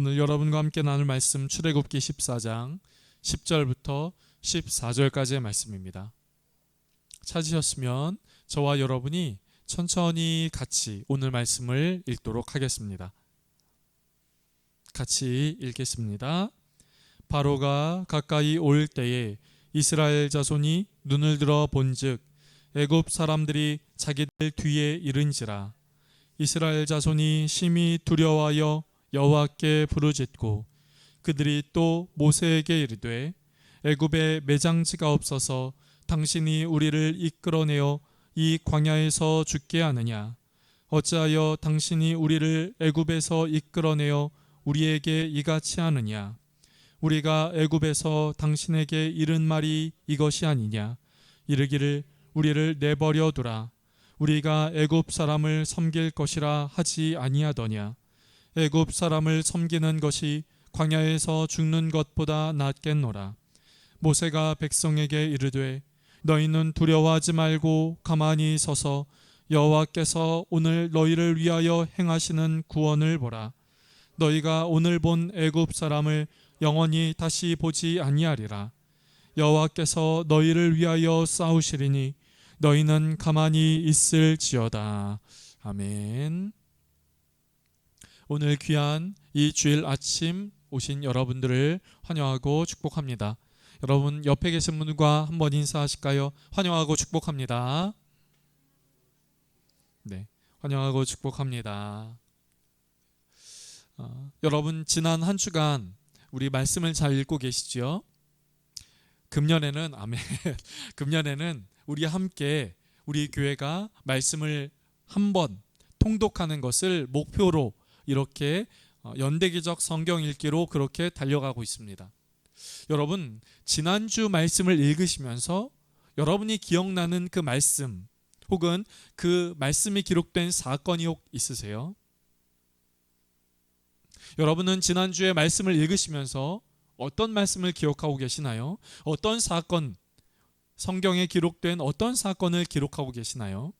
오늘 여러분과 함께 나눌 말씀 출애굽기 14장 10절부터 14절까지의 말씀입니다. 찾으셨으면 저와 여러분이 천천히 같이 오늘 말씀을 읽도록 하겠습니다. 같이 읽겠습니다. 바로가 가까이 올 때에 이스라엘 자손이 눈을 들어 본즉 애굽 사람들이 자기들 뒤에 이른지라. 이스라엘 자손이 심히 두려워하여 여호와께 부르짖고 그들이 또 모세에게 이르되 애굽에 매장지가 없어서 당신이 우리를 이끌어내어 이 광야에서 죽게 하느냐. 어찌하여 당신이 우리를 애굽에서 이끌어내어 우리에게 이같이 하느냐. 우리가 애굽에서 당신에게 이른 말이 이것이 아니냐. 이르기를 우리를 내버려 두라. 우리가 애굽 사람을 섬길 것이라 하지 아니하더냐. 애굽 사람을 섬기는 것이 광야에서 죽는 것보다 낫겠노라. 모세가 백성에게 이르되 너희는 두려워하지 말고 가만히 서서 여호와께서 오늘 너희를 위하여 행하시는 구원을 보라. 너희가 오늘 본 애굽 사람을 영원히 다시 보지 아니하리라. 여호와께서 너희를 위하여 싸우시리니 너희는 가만히 있을지어다. 아멘. 오늘 귀한 이 주일 아침 오신 여러분들을 환영하고 축복합니다. 여러분 옆에 계신 분과 한번 인사하실까요? 환영하고 축복합니다. 네, 환영하고 축복합니다. 여러분 지난 한 주간 우리 말씀을 잘 읽고 계시죠? 금년에는 아멘. 금년에는 우리 함께 우리 교회가 말씀을 한번 통독하는 것을 목표로 이렇게 연대기적 성경 읽기로 그렇게 달려가고 있습니다. 여러분 지난주 말씀을 읽으시면서 여러분이 기억나는 그 말씀 혹은 그 말씀이 기록된 사건이 혹 있으세요? 여러분은 지난주에 말씀을 읽으시면서 어떤 말씀을 기억하고 계시나요? 어떤 사건, 성경에 기록된 어떤 사건을 기록하고 계시나요?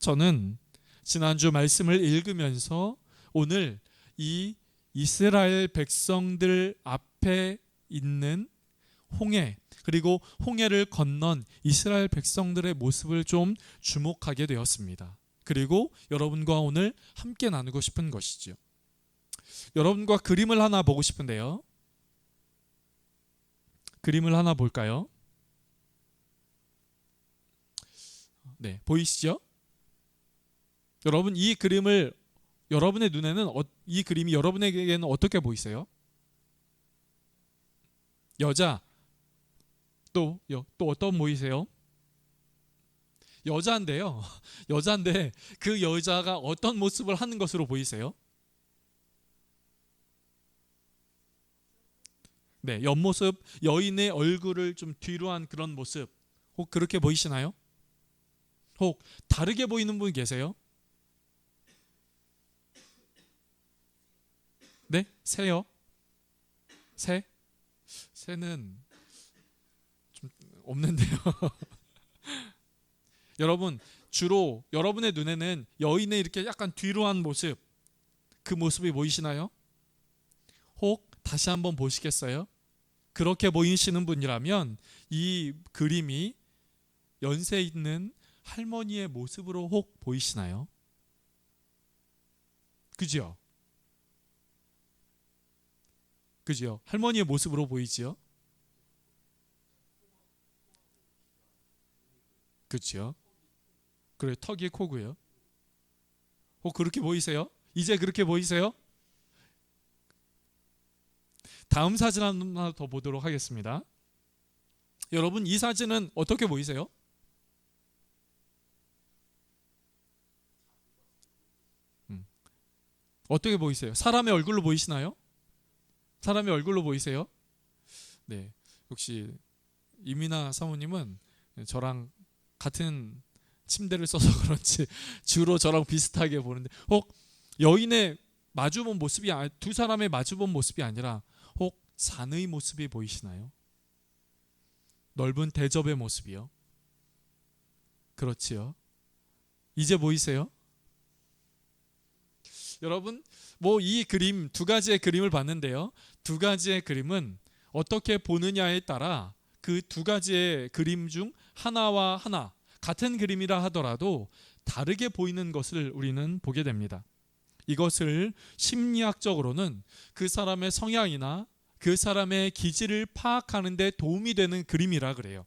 저는 지난주 말씀을 읽으면서 오늘 이 이스라엘 백성들 앞에 있는 홍해 그리고 홍해를 건넌 이스라엘 백성들의 모습을 좀 주목하게 되었습니다. 그리고 여러분과 오늘 함께 나누고 싶은 것이죠. 여러분과 그림을 하나 보고 싶은데요. 그림을 하나 볼까요? 네, 보이시죠? 여러분 이 그림을 여러분의 눈에는 이 그림이 여러분에게는 어떻게 보이세요? 여자 또 어떤 보이세요? 여자인데요. 여자인데 그 여자가 어떤 모습을 하는 것으로 보이세요? 네, 옆모습 여인의 얼굴을 좀 뒤로 한 그런 모습 혹 그렇게 보이시나요? 혹 다르게 보이는 분 계세요? 네? 새요? 새? 새는 좀 없는데요. 여러분 주로 여러분의 눈에는 여인의 이렇게 약간 뒤로 한 모습 그 모습이 보이시나요? 혹 다시 한번 보시겠어요? 그렇게 보이시는 분이라면 이 그림이 연세 있는 할머니의 모습으로 혹 보이시나요? 그죠? 그죠? 할머니의 모습으로 보이지요? 그죠? 그래 턱이 코고요. 혹 그렇게 보이세요? 이제 그렇게 보이세요? 다음 사진 하나 더 보도록 하겠습니다. 여러분 이 사진은 어떻게 보이세요? 어떻게 보이세요? 사람의 얼굴로 보이시나요? 사람의 얼굴로 보이세요? 네, 역시 이민아 사모님은 저랑 같은 침대를 써서 그런지 주로 저랑 비슷하게 보는데 혹 여인의 마주본 모습이 두 사람의 마주본 모습이 아니라 혹 산의 모습이 보이시나요? 넓은 대접의 모습이요. 그렇지요. 이제 보이세요? 여러분, 뭐 이 그림 두 가지의 그림을 봤는데요. 두 가지의 그림은 어떻게 보느냐에 따라 그 두 가지의 그림 중 하나와 하나 같은 그림이라 하더라도 다르게 보이는 것을 우리는 보게 됩니다. 이것을 심리학적으로는 그 사람의 성향이나 그 사람의 기질을 파악하는 데 도움이 되는 그림이라 그래요.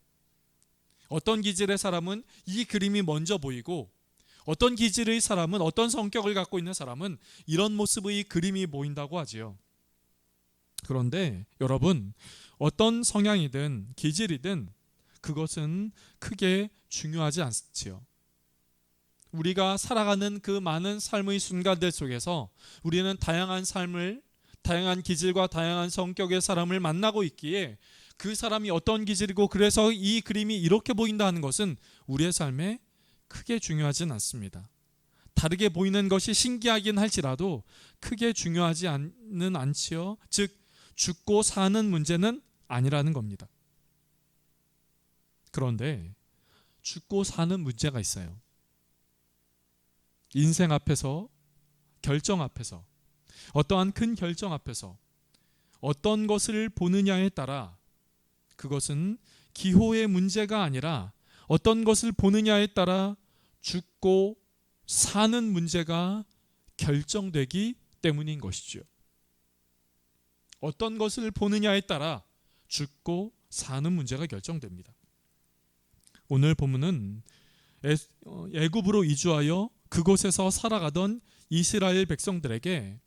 어떤 기질의 사람은 이 그림이 먼저 보이고 어떤 기질의 사람은, 어떤 성격을 갖고 있는 사람은 이런 모습의 그림이 보인다고 하지요. 그런데 여러분, 어떤 성향이든 기질이든 그것은 크게 중요하지 않지요. 우리가 살아가는 그 많은 삶의 순간들 속에서 우리는 다양한 삶을, 다양한 기질과 다양한 성격의 사람을 만나고 있기에 그 사람이 어떤 기질이고 그래서 이 그림이 이렇게 보인다 하는 것은 우리의 삶에 크게 중요하진 않습니다. 다르게 보이는 것이 신기하긴 할지라도 크게 중요하지 않지요. 즉 죽고 사는 문제는 아니라는 겁니다. 그런데 죽고 사는 문제가 있어요. 인생 앞에서, 결정 앞에서, 어떠한 큰 결정 앞에서 어떤 것을 보느냐에 따라 그것은 기호의 문제가 아니라 어떤 것을 보느냐에 따라 죽고 사는 문제가 결정되기 때문인 것이죠. 어떤 것을 보느냐에 따라 죽고 사는 문제가 결정됩니다. 오늘 본문은 애굽으로 이주하여 그곳에서 살아가던 이스라엘 백성들에게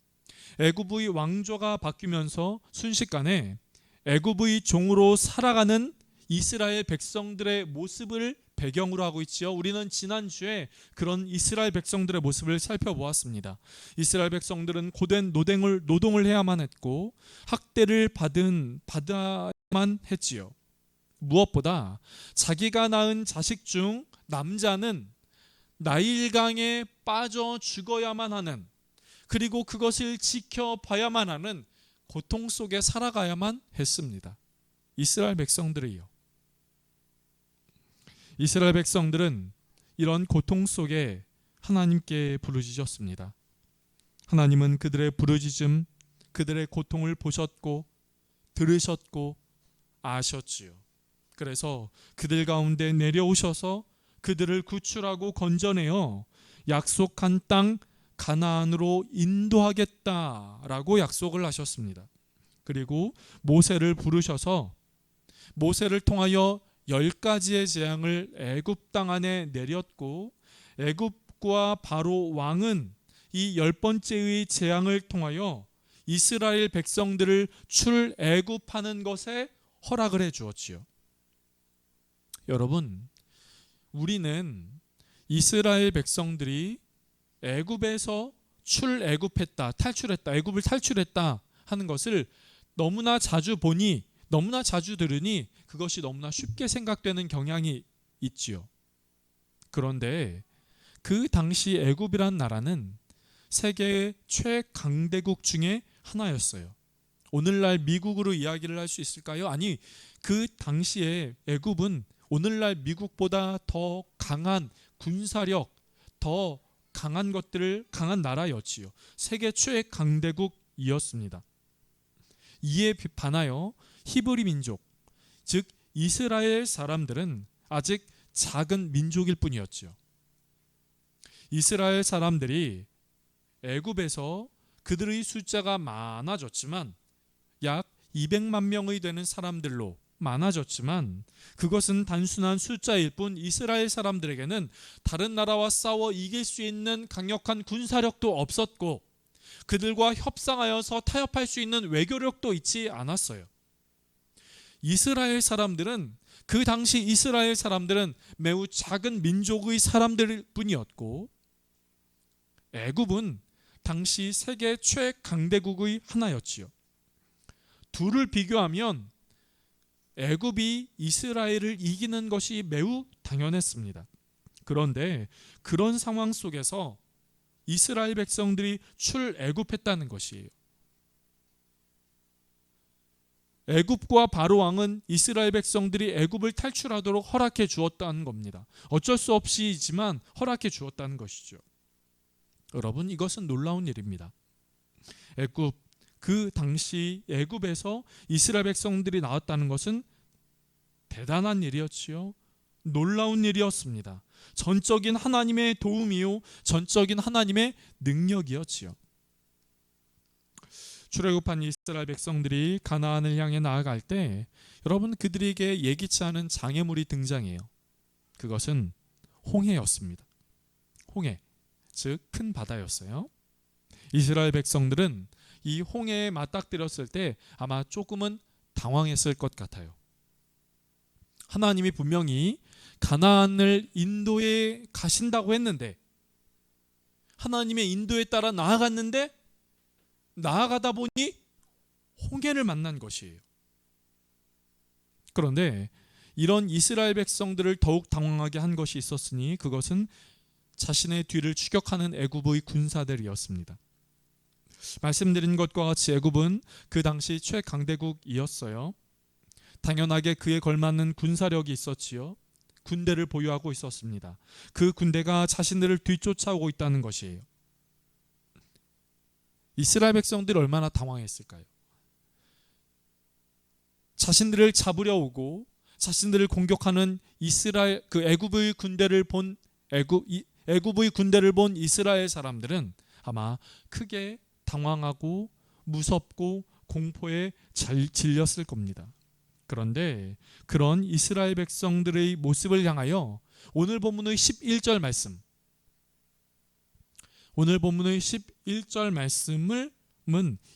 애굽의 왕조가 바뀌면서 순식간에 애굽의 종으로 살아가는 이스라엘 백성들의 모습을 배경으로 하고 있지요. 우리는 지난주에 그런 이스라엘 백성들의 모습을 살펴보았습니다. 이스라엘 백성들은 고된 노동을 해야만 했고 학대를 받아야만 했지요. 무엇보다 자기가 낳은 자식 중 남자는 나일강에 빠져 죽어야만 하는, 그리고 그것을 지켜봐야만 하는 고통 속에 살아가야만 했습니다. 이스라엘 백성들이요. 이스라엘 백성들은 이런 고통 속에 하나님께 부르짖었습니다. 하나님은 그들의 부르짖음, 그들의 고통을 보셨고 들으셨고 아셨지요. 그래서 그들 가운데 내려오셔서 그들을 구출하고 건져내어 약속한 땅 가나안으로 인도하겠다라고 약속을 하셨습니다. 그리고 모세를 부르셔서 모세를 통하여 10가지의 재앙을 애굽 땅 안에 내렸고, 애굽과 바로 왕은 이 10번째의 재앙을 통하여 이스라엘 백성들을 출애굽하는 것에 허락을 해 주었지요. 여러분, 우리는 이스라엘 백성들이 애굽에서 출애굽했다, 탈출했다, 애굽을 탈출했다 하는 것을 너무나 자주 보니, 너무나 자주 들으니 그것이 너무나 쉽게 생각되는 경향이 있지요. 그런데 그 당시 애굽이란 나라는 세계의 최강대국 중에 하나였어요. 오늘날 미국으로 이야기를 할 수 있을까요? 아니, 그 당시에 애굽은 오늘날 미국보다 더 강한 군사력, 더 강한 나라였지요. 세계 최강대국이었습니다. 이에 반하여 히브리 민족, 즉 이스라엘 사람들은 아직 작은 민족일 뿐이었지요. 이스라엘 사람들이 애굽에서 그들의 숫자가 많아졌지만, 약 200만 명이 되는 사람들로 많아졌지만, 그것은 단순한 숫자일 뿐 이스라엘 사람들에게는 다른 나라와 싸워 이길 수 있는 강력한 군사력도 없었고, 그들과 협상하여서 타협할 수 있는 외교력도 있지 않았어요. 이스라엘 사람들은, 그 당시 이스라엘 사람들은 매우 작은 민족의 사람들 뿐이었고, 애굽은 당시 세계 최강대국의 하나였지요. 둘을 비교하면 애굽이 이스라엘을 이기는 것이 매우 당연했습니다. 그런데 그런 상황 속에서 이스라엘 백성들이 출애굽했다는 것이에요. 애굽과 바로 왕은 이스라엘 백성들이 애굽을 탈출하도록 허락해 주었다는 겁니다. 어쩔 수 없이지만 허락해 주었다는 것이죠. 여러분, 이것은 놀라운 일입니다. 애굽, 그 당시 애굽에서 이스라엘 백성들이 나왔다는 것은 대단한 일이었지요. 놀라운 일이었습니다. 전적인 하나님의 도움이요, 전적인 하나님의 능력이었지요. 출애굽한 이스라엘 백성들이 가나안을 향해 나아갈 때 여러분, 그들에게 예기치 않은 장애물이 등장해요. 그것은 홍해였습니다. 홍해, 즉 큰 바다였어요. 이스라엘 백성들은 이 홍해에 맞닥뜨렸을 때 아마 조금은 당황했을 것 같아요. 하나님이 분명히 가나안을 인도에 가신다고 했는데, 하나님의 인도에 따라 나아갔는데 나아가다 보니 홍해를 만난 것이에요. 그런데 이런 이스라엘 백성들을 더욱 당황하게 한 것이 있었으니 그것은 자신의 뒤를 추격하는 애굽의 군사들이었습니다. 말씀드린 것과 같이 애굽은 그 당시 최강대국이었어요. 당연하게 그에 걸맞는 군사력이 있었지요. 군대를 보유하고 있었습니다. 그 군대가 자신들을 뒤쫓아오고 있다는 것이에요. 이스라엘 백성들이 얼마나 당황했을까요? 자신들을 잡으려 오고 자신들을 공격하는 이스라엘, 그 애굽의 군대를 본 애굽의 군대를 본 이스라엘 사람들은 아마 크게 당황하고 무섭고 공포에 질렸을 겁니다. 그런데 그런 이스라엘 백성들의 모습을 향하여 오늘 본문의 11절 말씀, 오늘 본문의 11절 말씀은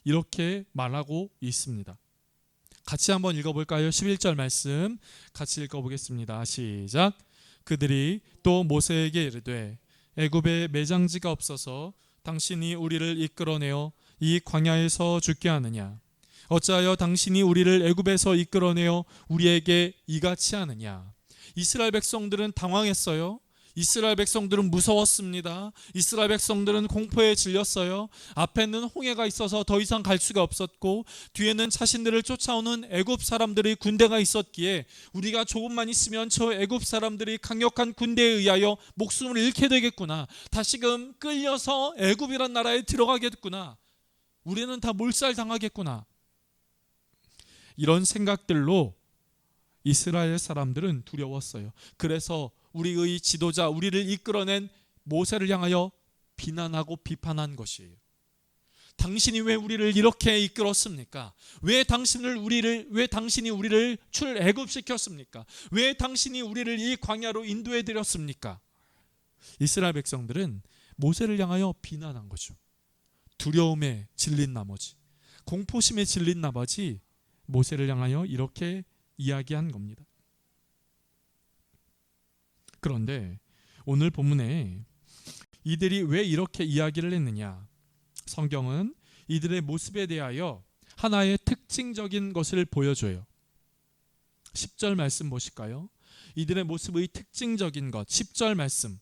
이렇게 말하고 있습니다. 같이 한번 읽어볼까요? 11절 말씀 같이 읽어보겠습니다. 시작. 그들이 또 모세에게 이르되 애굽에 매장지가 없어서 당신이 우리를 이끌어내어 이 광야에서 죽게 하느냐? 어찌하여 당신이 우리를 애굽에서 이끌어내어 우리에게 이같이 하느냐? 이스라엘 백성들은 당황했어요. 이스라엘 백성들은 무서웠습니다. 이스라엘 백성들은 공포에 질렸어요. 앞에는 홍해가 있어서 더 이상 갈 수가 없었고 뒤에는 자신들을 쫓아오는 애굽 사람들의 군대가 있었기에 우리가 조금만 있으면 저 애굽 사람들이 강력한 군대에 의하여 목숨을 잃게 되겠구나. 다시금 끌려서 애굽이란 나라에 들어가겠구나. 우리는 다 몰살당하겠구나. 이런 생각들로 이스라엘 사람들은 두려웠어요. 그래서 우리의 지도자, 우리를 이끌어낸 모세를 향하여 비난하고 비판한 것이에요. 당신이 왜 우리를 이렇게 이끌었습니까? 왜 당신이 우리를 출애굽시켰습니까? 왜 당신이 우리를 이 광야로 인도해 드렸습니까? 이스라엘 백성들은 모세를 향하여 비난한 거죠. 두려움에 질린 나머지, 공포심에 질린 나머지 모세를 향하여 이렇게 이야기한 겁니다. 그런데 오늘 본문에 이들이 왜 이렇게 이야기를 했느냐? 성경은 이들의 모습에 대하여 하나의 특징적인 것을 보여줘요. 10절 말씀 보실까요? 이들의 모습의 특징적인 것, 10절 말씀.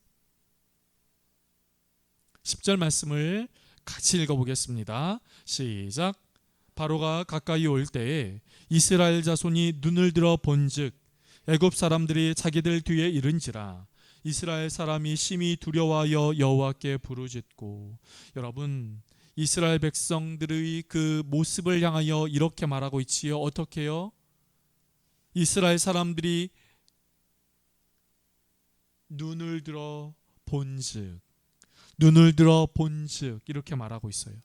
10절 말씀을 같이 읽어보겠습니다. 시작. 바로가 가까이 올 때에 이스라엘 자손이 눈을 들어 본즉 애굽 사람들이 자기들 뒤에 이른지라. 이스라엘 사람이 심히 두려워하여 여호와께 부르짖고. 여러분, 이스라엘 백성들의 그 모습을 향하여 이렇게 말하고 있지요. 어떻게요? 이스라엘 사람들이 눈을 들어 본즉 이렇게 말하고 있어요.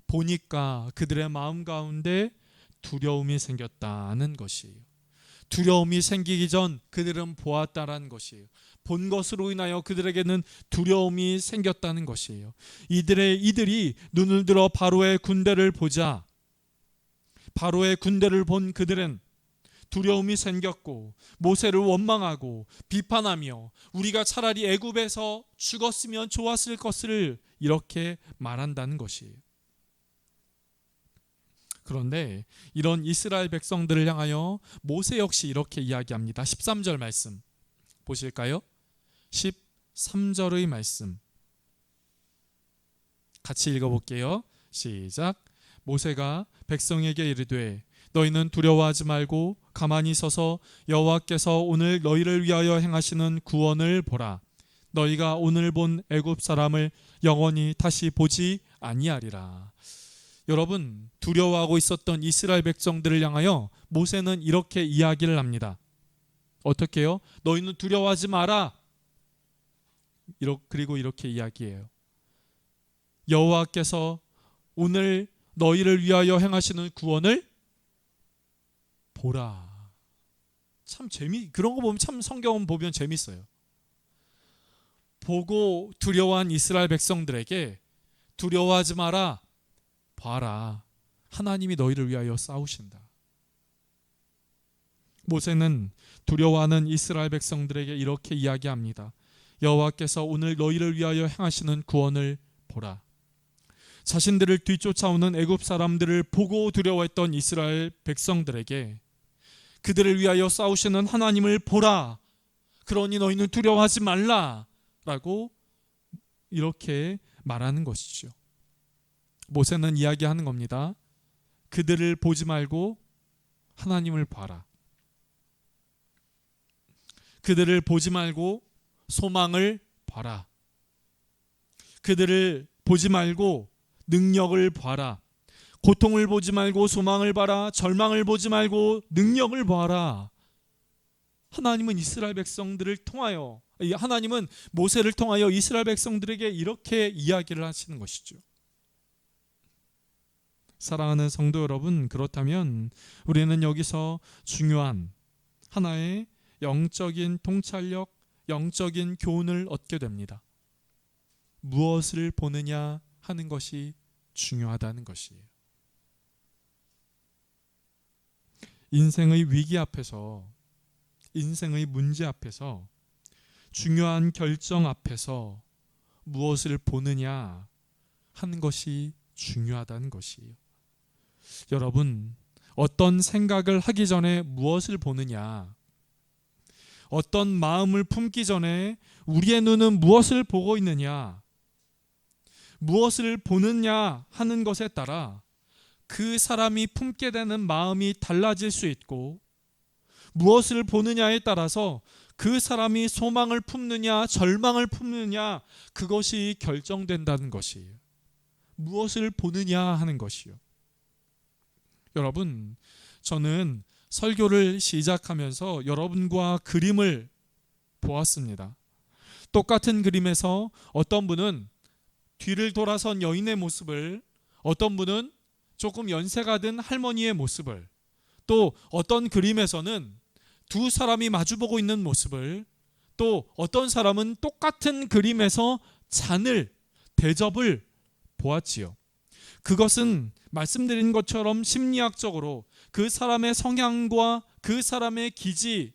보니까 그들의 마음 가운데 두려움이 생겼다는 것이에요. 두려움이 생기기 전 그들은 보았다라는 것이에요. 본 것으로 인하여 그들에게는 두려움이 생겼다는 것이에요. 이들이 눈을 들어 바로의 군대를 보자, 바로의 군대를 본 그들은 두려움이 생겼고 모세를 원망하고 비판하며 우리가 차라리 애굽에서 죽었으면 좋았을 것을 이렇게 말한다는 것이에요. 그런데 이런 이스라엘 백성들을 향하여 모세 역시 이렇게 이야기합니다. 13절 말씀 보실까요? 13절의 말씀 같이 읽어볼게요. 시작. 모세가 백성에게 이르되 너희는 두려워하지 말고 가만히 서서 여호와께서 오늘 너희를 위하여 행하시는 구원을 보라. 너희가 오늘 본 애굽 사람을 영원히 다시 보지 아니하리라. 여러분, 두려워하고 있었던 이스라엘 백성들을 향하여 모세는 이렇게 이야기를 합니다. 어떻게 해요? 너희는 두려워하지 마라. 그리고 이렇게 이야기해요. 여호와께서 오늘 너희를 위하여 행하시는 구원을 보라. 참 그런 거 보면 참 성경 보면 재밌어요. 보고 두려워한 이스라엘 백성들에게 두려워하지 마라. 봐라. 하나님이 너희를 위하여 싸우신다. 모세는 두려워하는 이스라엘 백성들에게 이렇게 이야기합니다. 여호와께서 오늘 너희를 위하여 행하시는 구원을 보라. 자신들을 뒤쫓아오는 애굽 사람들을 보고 두려워했던 이스라엘 백성들에게 그들을 위하여 싸우시는 하나님을 보라. 그러니 너희는 두려워하지 말라. 라고 이렇게 말하는 것이죠. 모세는 이야기하는 겁니다. 그들을 보지 말고 하나님을 봐라. 그들을 보지 말고 소망을 봐라. 그들을 보지 말고 능력을 봐라. 고통을 보지 말고 소망을 봐라. 절망을 보지 말고 능력을 봐라. 하나님은 이스라엘 백성들을 통하여, 하나님은 모세를 통하여 이스라엘 백성들에게 이렇게 이야기를 하시는 것이죠. 사랑하는 성도 여러분, 그렇다면 우리는 여기서 중요한 하나의 영적인 통찰력, 영적인 교훈을 얻게 됩니다. 무엇을 보느냐 하는 것이 중요하다는 것이에요. 인생의 위기 앞에서, 인생의 문제 앞에서, 중요한 결정 앞에서 무엇을 보느냐 하는 것이 중요하다는 것이에요. 여러분, 어떤 생각을 하기 전에 무엇을 보느냐, 어떤 마음을 품기 전에 우리의 눈은 무엇을 보고 있느냐, 무엇을 보느냐 하는 것에 따라 그 사람이 품게 되는 마음이 달라질 수 있고, 무엇을 보느냐에 따라서 그 사람이 소망을 품느냐 절망을 품느냐 그것이 결정된다는 것이에요. 무엇을 보느냐 하는 것이요. 여러분, 저는 설교를 시작하면서 여러분과 그림을 보았습니다. 똑같은 그림에서 어떤 분은 뒤를 돌아선 여인의 모습을, 어떤 분은 조금 연세가 든 할머니의 모습을, 또 어떤 그림에서는 두 사람이 마주보고 있는 모습을, 또 어떤 사람은 똑같은 그림에서 잔을, 대접을 보았지요. 그것은 말씀드린 것처럼 심리학적으로 그 사람의 성향과 그 사람의 기지,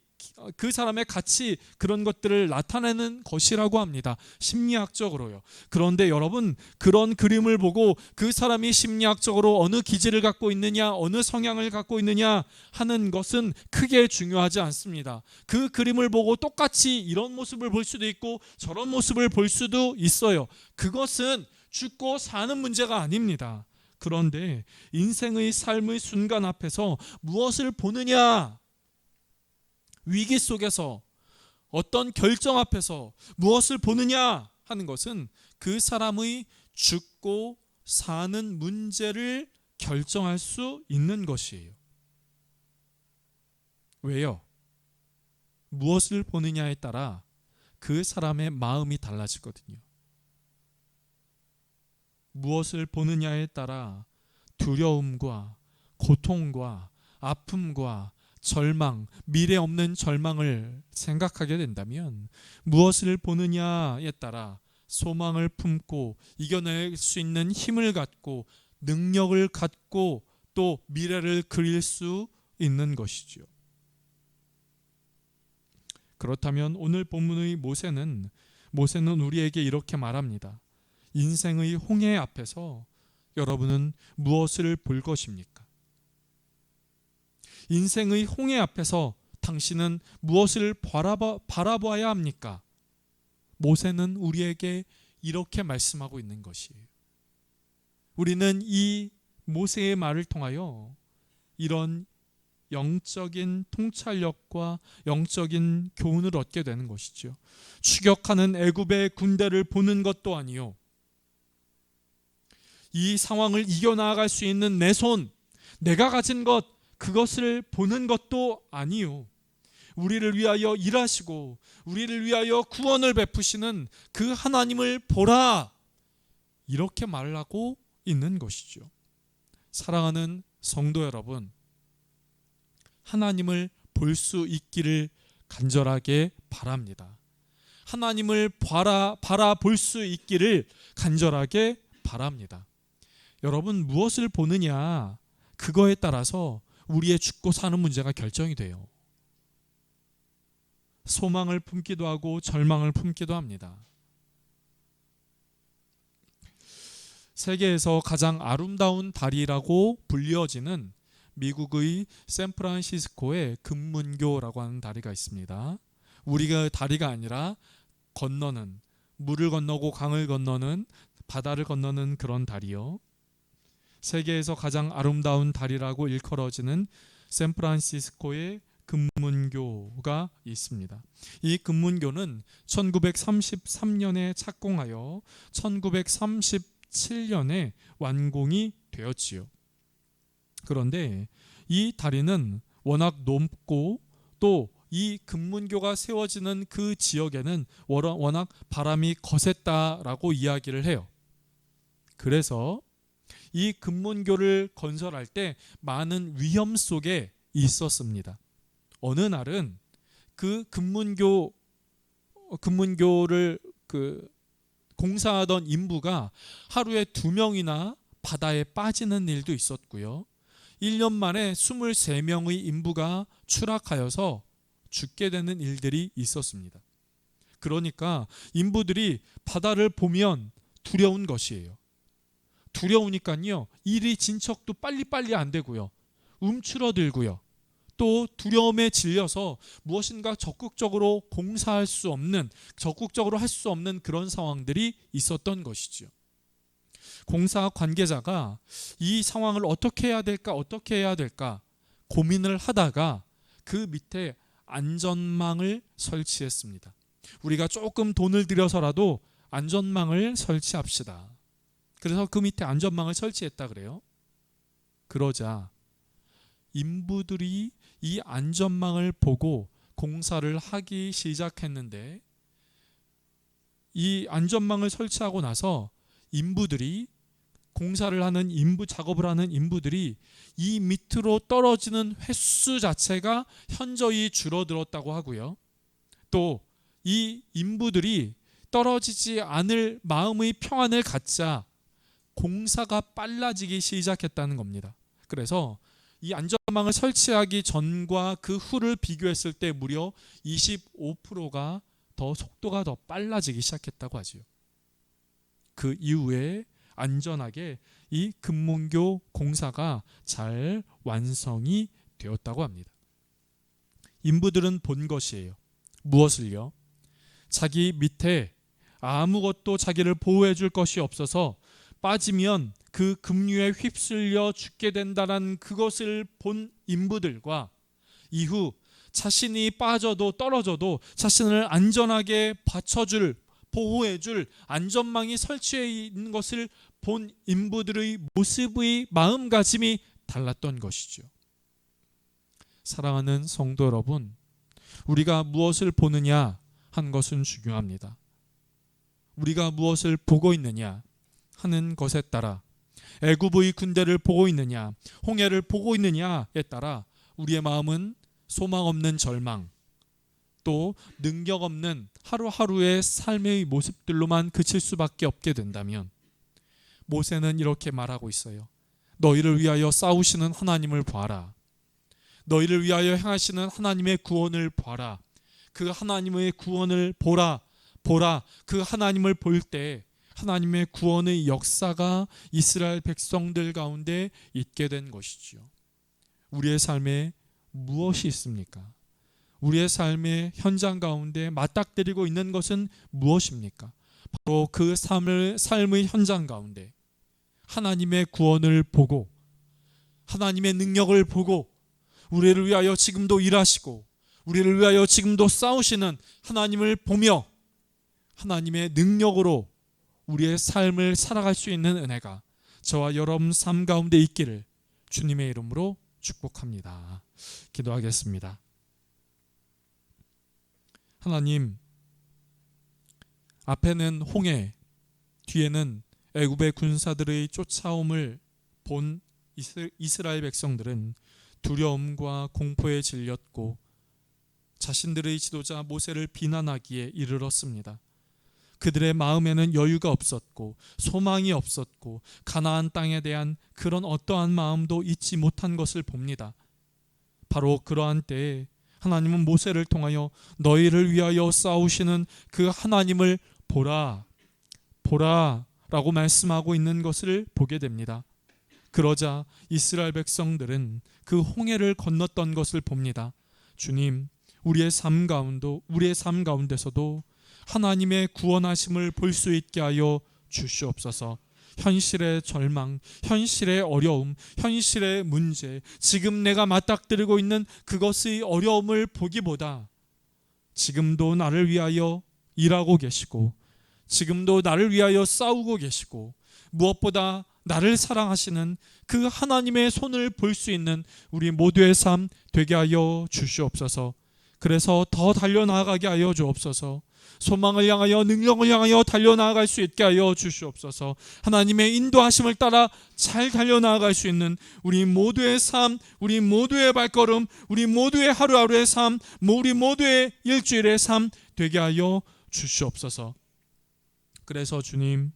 그 사람의 가치, 그런 것들을 나타내는 것이라고 합니다. 심리학적으로요. 그런데 여러분, 그런 그림을 보고 그 사람이 심리학적으로 어느 기질을 갖고 있느냐, 어느 성향을 갖고 있느냐 하는 것은 크게 중요하지 않습니다. 그 그림을 보고 똑같이 이런 모습을 볼 수도 있고 저런 모습을 볼 수도 있어요. 그것은 죽고 사는 문제가 아닙니다. 그런데 인생의 삶의 순간 앞에서 무엇을 보느냐, 위기 속에서 어떤 결정 앞에서 무엇을 보느냐 하는 것은 그 사람의 죽고 사는 문제를 결정할 수 있는 것이에요. 왜요? 무엇을 보느냐에 따라 그 사람의 마음이 달라지거든요. 무엇을 보느냐에 따라 두려움과 고통과 아픔과 절망, 미래 없는 절망을 생각하게 된다면 무엇을 보느냐에 따라 소망을 품고 이겨낼 수 있는 힘을 갖고 능력을 갖고 또 미래를 그릴 수 있는 것이죠. 그렇다면 오늘 본문의 모세는 우리에게 이렇게 말합니다. 인생의 홍해 앞에서 여러분은 무엇을 볼 것입니까? 인생의 홍해 앞에서 당신은 무엇을 바라봐야 합니까? 모세는 우리에게 이렇게 말씀하고 있는 것이에요. 우리는 이 모세의 말을 통하여 이런 영적인 통찰력과 영적인 교훈을 얻게 되는 것이죠. 추격하는 애굽의 군대를 보는 것도 아니요, 이 상황을 이겨나갈 수 있는 내 손, 내가 가진 것, 그것을 보는 것도 아니요, 우리를 위하여 일하시고 우리를 위하여 구원을 베푸시는 그 하나님을 보라, 이렇게 말하고 있는 것이죠. 사랑하는 성도 여러분, 하나님을 볼 수 있기를 간절하게 바랍니다. 하나님을 바라볼 수 있기를 간절하게 바랍니다. 여러분, 무엇을 보느냐, 그거에 따라서 우리의 죽고 사는 문제가 결정이 돼요. 소망을 품기도 하고 절망을 품기도 합니다. 세계에서 가장 아름다운 다리라고 불리어지는 미국의 샌프란시스코에 금문교라고 하는 다리가 있습니다. 우리가 다리가 아니라 건너는, 물을 건너고 강을 건너는, 바다를 건너는 그런 다리요. 세계에서 가장 아름다운 다리라고 일컬어지는 샌프란시스코의 금문교가 있습니다. 이 금문교는 1933년에 착공하여 1937년에 완공이 되었지요. 그런데 이 다리는 워낙 높고 또 이 금문교가 세워지는 그 지역에는 워낙 바람이 거셌다라고 이야기를 해요. 그래서 이 금문교를 건설할 때 많은 위험 속에 있었습니다. 어느 날은 그 금문교를 공사하던 인부가 하루에 2명이나 바다에 빠지는 일도 있었고요. 1년 만에 23명의 인부가 추락하여서 죽게 되는 일들이 있었습니다. 그러니까 인부들이 바다를 보면 두려운 것이에요. 두려우니까요, 일이 진척도 빨리빨리 안 되고요, 움츠러들고요, 또 두려움에 질려서 무엇인가 적극적으로 공사할 수 없는, 적극적으로 할 수 없는 그런 상황들이 있었던 것이죠. 공사 관계자가 이 상황을 어떻게 해야 될까 고민을 하다가 그 밑에 안전망을 설치했습니다. 우리가 조금 돈을 들여서라도 안전망을 설치합시다. 그래서 그 밑에 안전망을 설치했다 그래요. 그러자 인부들이 이 안전망을 보고 공사를 하기 시작했는데, 이 안전망을 설치하고 나서 인부들이 작업을 하는 인부들이 이 밑으로 떨어지는 횟수 자체가 현저히 줄어들었다고 하고요. 또 이 인부들이 떨어지지 않을 마음의 평안을 갖자 공사가 빨라지기 시작했다는 겁니다. 그래서 이 안전망을 설치하기 전과 그 후를 비교했을 때 무려 25%가 더 속도가 더 빨라지기 시작했다고 하지요. 그 이후에 안전하게 이 금문교 공사가 잘 완성이 되었다고 합니다. 인부들은 본 것이에요. 무엇을요? 자기 밑에 아무것도 자기를 보호해 줄 것이 없어서 빠지면 그 급류에 휩쓸려 죽게 된다는 그것을 본 인부들과, 이후 자신이 빠져도 떨어져도 자신을 안전하게 받쳐줄, 보호해줄 안전망이 설치해 있는 것을 본 인부들의 모습의 마음가짐이 달랐던 것이죠. 사랑하는 성도 여러분, 우리가 무엇을 보느냐 하는 것은 중요합니다. 우리가 무엇을 보고 있느냐 하는 것에 따라, 애굽의 군대를 보고 있느냐, 홍해를 보고 있느냐에 따라 우리의 마음은 소망 없는 절망, 또 능력 없는 하루하루의 삶의 모습들로만 그칠 수밖에 없게 된다면, 모세는 이렇게 말하고 있어요. 너희를 위하여 싸우시는 하나님을 봐라. 너희를 위하여 행하시는 하나님의 구원을 봐라. 그 하나님의 구원을 보라. 그 하나님을 볼 때 하나님의 구원의 역사가 이스라엘 백성들 가운데 있게 된 것이지요. 우리의 삶에 무엇이 있습니까? 우리의 삶의 현장 가운데 맞닥뜨리고 있는 것은 무엇입니까? 바로 그 삶의 현장 가운데 하나님의 구원을 보고, 하나님의 능력을 보고, 우리를 위하여 지금도 일하시고 우리를 위하여 지금도 싸우시는 하나님을 보며 하나님의 능력으로 우리의 삶을 살아갈 수 있는 은혜가 저와 여러분 삶 가운데 있기를 주님의 이름으로 축복합니다. 기도하겠습니다. 하나님, 앞에는 홍해, 뒤에는 애굽의 군사들의 쫓아옴을 본 이스라엘 백성들은 두려움과 공포에 질렸고 자신들의 지도자 모세를 비난하기에 이르렀습니다. 그들의 마음에는 여유가 없었고 소망이 없었고 가나안 땅에 대한 그런 어떠한 마음도 잊지 못한 것을 봅니다. 바로 그러한 때에 하나님은 모세를 통하여 너희를 위하여 싸우시는 그 하나님을 보라 라고 말씀하고 있는 것을 보게 됩니다. 그러자 이스라엘 백성들은 그 홍해를 건넜던 것을 봅니다. 주님, 우리의 삶 가운데서도 하나님의 구원하심을 볼 수 있게 하여 주시옵소서. 현실의 절망, 현실의 어려움, 현실의 문제, 지금 내가 맞닥뜨리고 있는 그것의 어려움을 보기보다 지금도 나를 위하여 일하고 계시고 지금도 나를 위하여 싸우고 계시고 무엇보다 나를 사랑하시는 그 하나님의 손을 볼 수 있는 우리 모두의 삶 되게 하여 주시옵소서. 그래서 더 달려나가게 하여 주옵소서. 소망을 향하여 능력을 향하여 달려나갈 수 있게 하여 주시옵소서. 하나님의 인도하심을 따라 잘 달려나갈 수 있는 우리 모두의 삶, 우리 모두의 발걸음, 우리 모두의 하루하루의 삶, 우리 모두의 일주일의 삶 되게 하여 주시옵소서. 그래서 주님,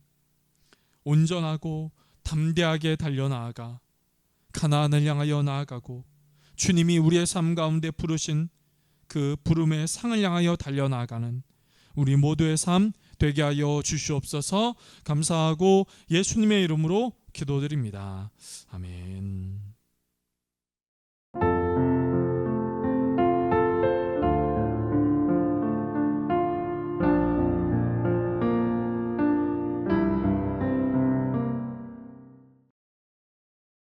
온전하고 담대하게 달려나아가 가나안을 향하여 나아가고 주님이 우리의 삶 가운데 부르신 그 부름의 상을 향하여 달려나가는 우리 모두의 삶 되게 하여 주시옵소서. 감사하고 예수님의 이름으로 기도드립니다. 아멘.